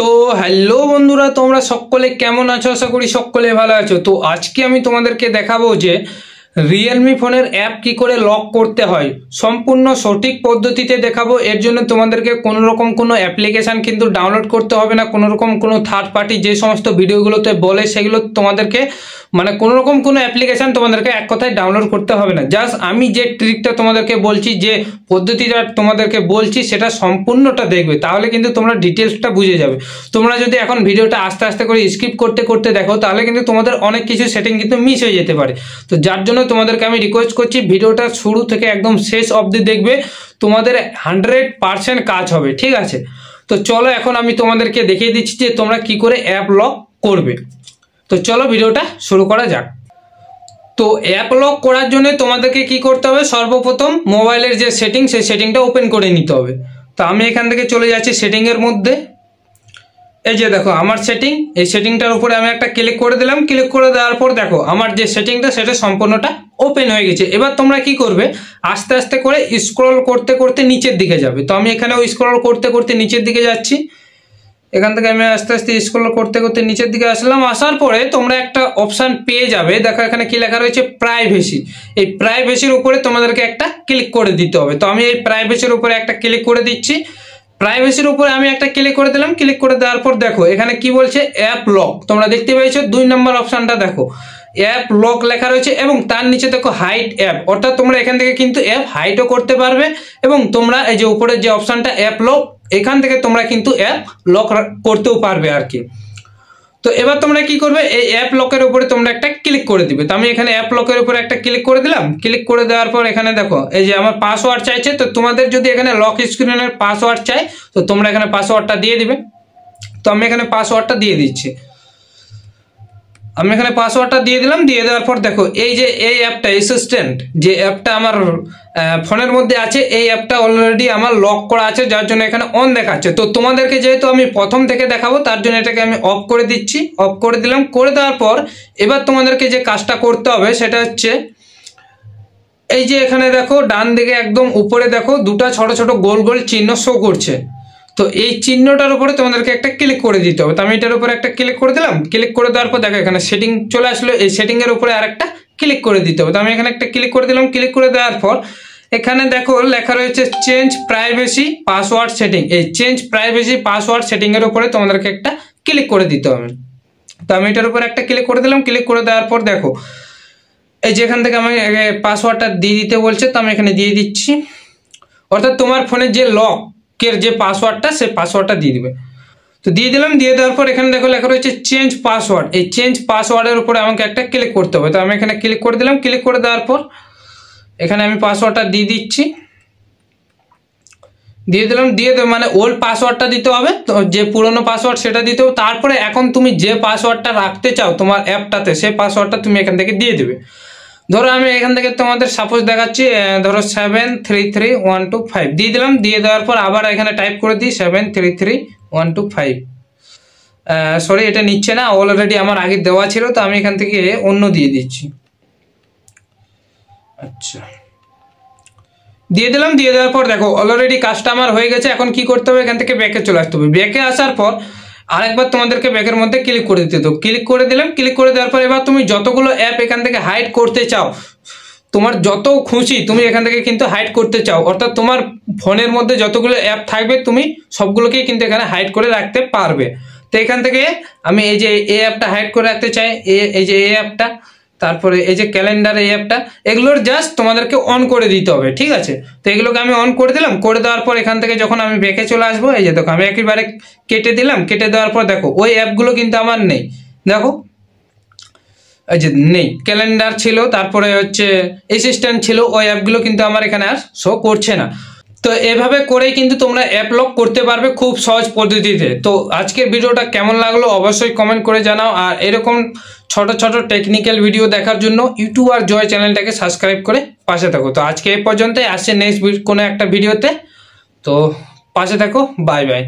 তো হ্যালো বন্ধুরা, তোমরা সকলে কেমন আছো? আশা করি সকলে ভালো আছো। তো আজকে আমি তোমাদেরকে দেখাবো যে রিয়েলমি ফোনের অ্যাপ কি করে লক করতে হয়, সম্পূর্ণ সঠিক পদ্ধতিতে দেখাবো। এর জন্য তোমাদেরকে কোনো রকম কোনো অ্যাপ্লিকেশান কিন্তু ডাউনলোড করতে হবে না, কোনো রকম কোনো থার্ড পার্টি যে সমস্ত ভিডিওগুলোতে বলে সেগুলো তোমাদেরকে মানে কোনো রকম কোনো অ্যাপ্লিকেশান তোমাদেরকে এক কথায় ডাউনলোড করতে হবে না। জাস্ট আমি যে ট্রিকটা তোমাদেরকে বলছি, যে পদ্ধতিটা তোমাদেরকে বলছি, সেটা সম্পূর্ণটা দেখবে, তাহলে কিন্তু তোমরা ডিটেলসটা বুঝে যাবে। তোমরা যদি এখন ভিডিওটা আস্তে আস্তে করে স্কিপ করতে করতে দেখো, তাহলে কিন্তু তোমাদের অনেক কিছু সেটিং কিন্তু মিস হয়ে যেতে পারে। তো যার জন্য তোমাদেরকে আমি রিকোয়েস্ট করছি, ভিডিওটা শুরু থেকে একদম শেষ অবধি দেখবে, তোমাদের 100% কাজ হবে, ঠিক আছে? তো চলো এখন আমি তোমাদেরকে দেখিয়ে দিচ্ছি যে তোমরা কি করে অ্যাপ লক করবে। তো চলো ভিডিওটা শুরু করা যাক। তো অ্যাপ লক করার জন্য তোমাদেরকে কি করতে হবে, সর্বপ্রথম মোবাইলের যে সেটিং, সেই সেটিংটা ওপেন করে নিতে হবে। তো আমি এখান থেকে চলে যাচ্ছি সেটিংয়ের মধ্যে। এই যে দেখো আমার সেটিং, এই সেটিংটার উপরে আমি একটা ক্লিক করে দিলাম। ক্লিক করে দেওয়ার পর দেখো আমার যে সেটিংটা সেটা সম্পূর্ণটা ওপেন হয়ে গেছে। এবার তোমরা কি করবে, আস্তে আস্তে করে স্ক্রল করতে করতে নিচের দিকে যাবে। তো আমি এখানেও স্ক্রল করতে করতে নিচের দিকে যাচ্ছি। এখান থেকে আমি আস্তে আস্তে স্ক্রল করতে করতে নিচের দিকে আসলাম। আসার পরে তোমরা একটা অপশান পেয়ে যাবে, দেখো এখানে কি লেখা রয়েছে, প্রাইভেসি। এই প্রাইভেসির উপরে তোমাদেরকে একটা ক্লিক করে দিতে হবে। তো আমি এই প্রাইভেসির উপরে একটা ক্লিক করে দিচ্ছি। প্রাইভেসির উপরে আমি একটা ক্লিক করে দিলাম। ক্লিক করে দেওয়ার পর দেখো এখানে কি বলছে, অ্যাপ লক। তোমরা দেখতে পেয়েছো 2 নম্বর অপশানটা, দেখো অ্যাপ লক লেখা রয়েছে এবং তার নিচে দেখো হাইড অ্যাপ, অর্থাৎ তোমরা এখান থেকে কিন্তু অ্যাপ হাইডও করতে পারবে। এবং তোমরা এই যে উপরের যে অপশানটা অ্যাপ লক, এখান থেকে তোমরা কিন্তু অ্যাপ লক করতেও পারবে আর কি। তো এবার তোমরা কি করবে, এই অ্যাপ লকের উপরে তোমরা একটা ক্লিক করে দিবে। তো আমি এখানে অ্যাপ লকের উপরে একটা ক্লিক করে দিলাম। ক্লিক করে দেওয়ার পর এখানে দেখো এই যে আমার পাসওয়ার্ড চাইছে। তো তোমাদের যদি এখানে লক স্ক্রিনের পাসওয়ার্ড চাই, তো তোমরা এখানে পাসওয়ার্ডটা দিয়ে দিবে। তো আমি এখানে পাসওয়ার্ডটা দিয়ে দিচ্ছি। আমি এখানে পাসওয়ার্ডটা দিয়ে দিলাম। দিয়ে দেওয়ার পর দেখো এই যে এই অ্যাপটা অ্যাসিস্ট্যান্ট, যে অ্যাপটা আমার ফোনের মধ্যে আছে, এই অ্যাপটা অলরেডি আমার লক করা আছে, যার জন্য এখানে অন দেখাচ্ছে। তো তোমাদেরকে যেহেতু আমি প্রথম থেকে দেখাবো, তার জন্য এটাকে আমি অফ করে দিচ্ছি। অফ করে দিলাম। করে দেওয়ার পর এবার তোমাদেরকে যে কাজটা করতে হবে সেটা হচ্ছে, এই যে এখানে দেখো ডান দিকে একদম উপরে দেখো দুটো ছোট ছোট গোল গোল চিহ্ন শো করছে। তো এই চিহ্নটার উপরে তোমাদেরকে একটা ক্লিক করে দিতে হবে। তো আমি এটার উপরে একটা ক্লিক করে দিলাম। ক্লিক করে দেওয়ার পর দেখো এখানে সেটিং চলে আসলো। এই সেটিংয়ের উপরে আরেকটা ক্লিক করে দিতে হবে। তো আমি এখানে একটা ক্লিক করে দিলাম। ক্লিক করে দেওয়ার পর এখানে দেখো লেখা রয়েছে চেঞ্জ প্রাইভেসি পাসওয়ার্ড সেটিং। এই চেঞ্জ প্রাইভেসি পাসওয়ার্ড সেটিংয়ের উপরে তোমাদেরকে একটা ক্লিক করে দিতে হবে। তো আমি এটার উপরে একটা ক্লিক করে দিলাম। ক্লিক করে দেওয়ার পর দেখো এই যে এখান থেকে আমি পাসওয়ার্ডটা দিয়ে দিতে বলছে, তো আমি এখানে দিয়ে দিচ্ছি। অর্থাৎ তোমার ফোনের যে লকের যে পাসওয়ার্ডটা, সেই পাসওয়ার্ডটা দিয়ে দিবে। তো দিয়ে দিলাম। দিয়ে দেওয়ার পর এখানে দেখো লেখা রয়েছে চেঞ্জ পাসওয়ার্ড। এই চেঞ্জ পাসওয়ার্ডের উপরে আমাকে একটা ক্লিক করতে হবে। তো আমি এখানে ক্লিক করে দিলাম। ক্লিক করে দেওয়ার পর এখানে আমি পাসওয়ার্ডটা দিয়ে দিচ্ছি। দিয়ে দিলাম। দিয়ে মানে ওল্ড পাসওয়ার্ডটা দিতে হবে, তো যে পুরনো পাসওয়ার্ড সেটা দিতে হবে। তারপরে এখন তুমি যে পাসওয়ার্ডটা রাখতে চাও তোমার অ্যাপটাতে, সেই পাসওয়ার্ডটা তুমি এখান থেকে দিয়ে দেবে। ধরো আমি এখান থেকে তোমাদের সাপোজ দেখাচ্ছি, ধরো 733125 দিয়ে দিলাম। দিয়ে দেওয়ার পর আবার এখানে টাইপ করে দিই 733125। সরি, এটা নিচ্ছে না, অলরেডি আমার আগে দেওয়া ছিল, তো আমি এখান থেকে অন্য দিয়ে দিচ্ছি। আচ্ছা, দিয়ে দিলাম। দিয়ে দেওয়ার পর দেখো অলরেডি কাজটা আমার হয়ে গেছে। এখন কি করতে হবে, এখান থেকে ব্যাকে চলে আসতে হবে। ব্যাকে আসার পর আরেকবার তোমাদেরকে ব্যাকের মধ্যে ক্লিক করে দিতে হবে। ক্লিক করে দিলাম। ক্লিক করে দেওয়ার পর এবার তুমি যতগুলো অ্যাপ এখান থেকে হাইড করতে চাও, তোমার যত খুশি তুমি এখান থেকে কিন্তু হাইড করতে চাও, অর্থাৎ তোমার ফোনের মধ্যে যতগুলো অ্যাপ থাকবে তুমি সবগুলোকেই কিন্তু এখানে হাইড করে রাখতে পারবে। তো এখান থেকে আমি এই যে এই অ্যাপটা হাইড করে রাখতে চাই, এই যে এই অ্যাপটা, তারপরে এই যে ক্যালেন্ডার এই অ্যাপটা, এগুলোর জাস্ট তোমাদেরকে অন করে দিতে হবে, ঠিক আছে? তো এগুলোকে আমি অন করে দিলাম। করে দেওয়ার পর এখান থেকে যখন আমি ব্যাকে চলে আসবো, এই যে দেখো আমি একেবারে কেটে দিলাম। কেটে দেওয়ার পর দেখো ওই অ্যাপগুলো কিন্তু আমার নেই। দেখো এই যে নেই, ক্যালেন্ডার ছিল, তারপরে হচ্ছে অ্যাসিস্ট্যান্ট ছিল, ওই অ্যাপগুলো কিন্তু আমার এখানে আর শো করছে না। তো এভাবে করেই কিন্তু তোমরা অ্যাপ লক করতে পারবে খুব সহজ পদ্ধতিতে। তো আজকের ভিডিওটা কেমন লাগলো অবশ্যই কমেন্ট করে জানাও। আর এরকম ছোট ছোট টেকনিক্যাল ভিডিও দেখার জন্য ইউটিউবার জয় চ্যানেলটাকে সাবস্ক্রাইব করে পাশে থাকো। তো আজকে এই পর্যন্তই, আসছে নেক্সট কোনো একটা ভিডিওতে। তো পাশে থাকো, বাই বাই।